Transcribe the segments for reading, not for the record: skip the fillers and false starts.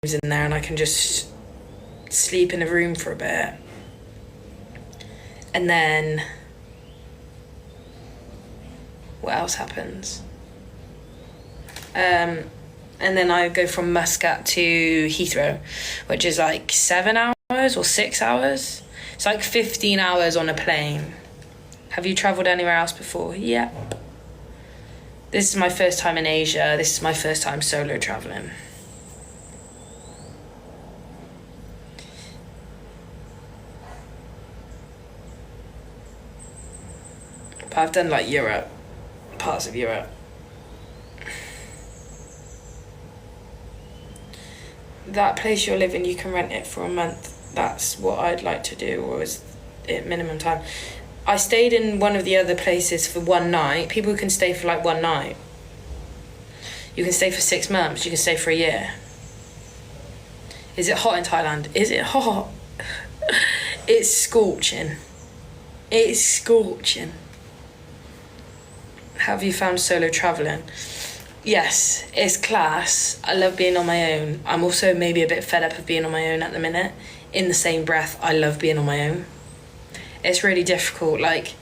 in there and I can just sleep in a room for a bit. And then what else happens? And then I go from Muscat to Heathrow, which is like 7 hours or 6 hours. It's like 15 hours on a plane. Have you travelled anywhere else before? Yep. This is my first time in Asia. This is my first time solo travelling. But I've done like Europe, parts of Europe. That place you're living, you can rent it for a month. That's what I'd like to do, or is it minimum time? I stayed in one of the other places for one night. People can stay for like one night. You can stay for 6 months. You can stay for a year. Is it hot in Thailand? Is it hot? It's scorching. It's scorching. Have you found solo travelling? Yes, it's class. I love being on my own. I'm also maybe a bit fed up of being on my own at the minute. In the same breath, I love being on my own. It's really difficult. Like,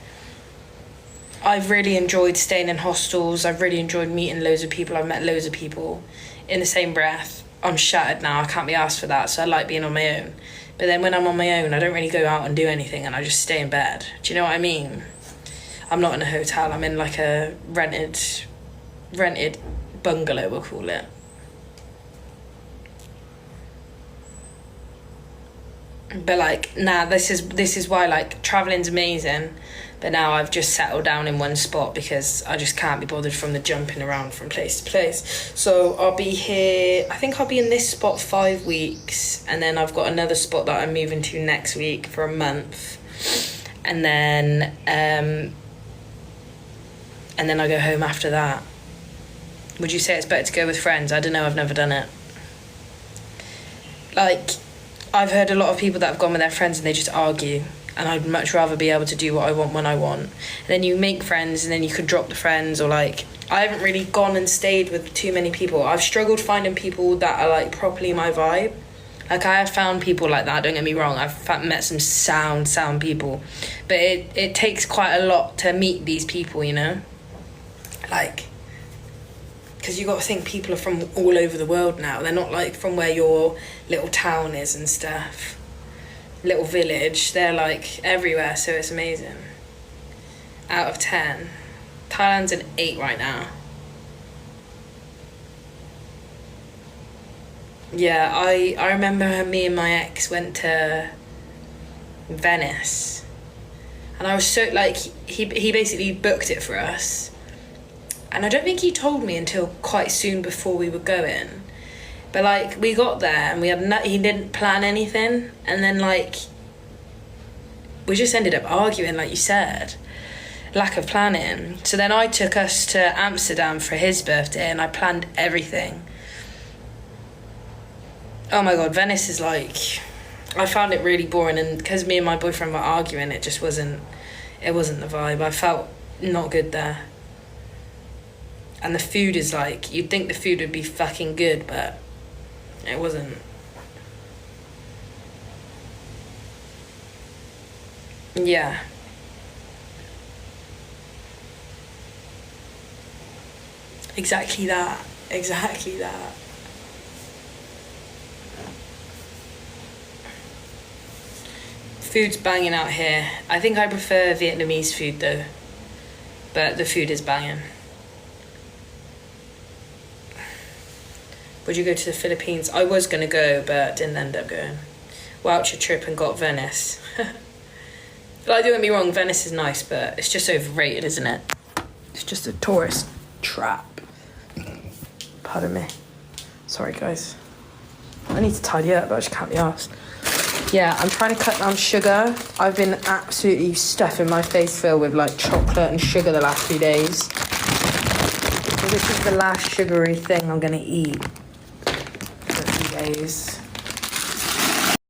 I've really enjoyed staying in hostels. I've really enjoyed meeting loads of people. I've met loads of people. In the same breath, I'm shattered now. I can't be asked for that, so I like being on my own. But then when I'm on my own, I don't really go out and do anything, and I just stay in bed. Do you know what I mean? I'm not in a hotel. I'm in like a rented bungalow, we'll call it. But like, nah, this is why like traveling's amazing, but now I've just settled down in one spot because I just can't be bothered from the jumping around from place to place. So I'll be here, I think I'll be in this spot 5 weeks, and then I've got another spot that I'm moving to next week for a month, and then I go home after that. Would you say it's better to go with friends? I don't know, I've never done it. Like, I've heard a lot of people that have gone with their friends and they just argue, and I'd much rather be able to do what I want when I want. And then you make friends and then you could drop the friends, or like, I haven't really gone and stayed with too many people. I've struggled finding people that are like properly my vibe. Like, I have found people like that, don't get me wrong. I've met some sound people. But it takes quite a lot to meet these people, you know? Like, because you got to think people are from all over the world now. They're not like from where your little town is and stuff. Little village. They're like everywhere, so it's amazing. Out of 10. Thailand's an 8 right now. Yeah, I remember me and my ex went to Venice. And I was so, like, he basically booked it for us. And I don't think he told me until quite soon before we were going. But, like, we got there and we had he didn't plan anything. And then, like, we just ended up arguing, like you said. Lack of planning. So then I took us to Amsterdam for his birthday and I planned everything. Oh my God, Venice is like... I found it really boring, and because me and my boyfriend were arguing, it just wasn't... It wasn't the vibe. I felt not good there. And the food is like, you'd think the food would be fucking good, but it wasn't. Yeah. Exactly that. Exactly that. Food's banging out here. I think I prefer Vietnamese food though, but the food is banging. Would you go to the Philippines? I was going to go, but didn't end up going. Voucher trip and got Venice. Like, don't get me wrong, Venice is nice, but it's just overrated, isn't it? It's just a tourist trap. Pardon me. Sorry, guys. I need to tidy up, but I just can't be arsed. Yeah, I'm trying to cut down sugar. I've been absolutely stuffing my face filled with, like, chocolate and sugar the last few days. So this is the last sugary thing I'm going to eat. Days.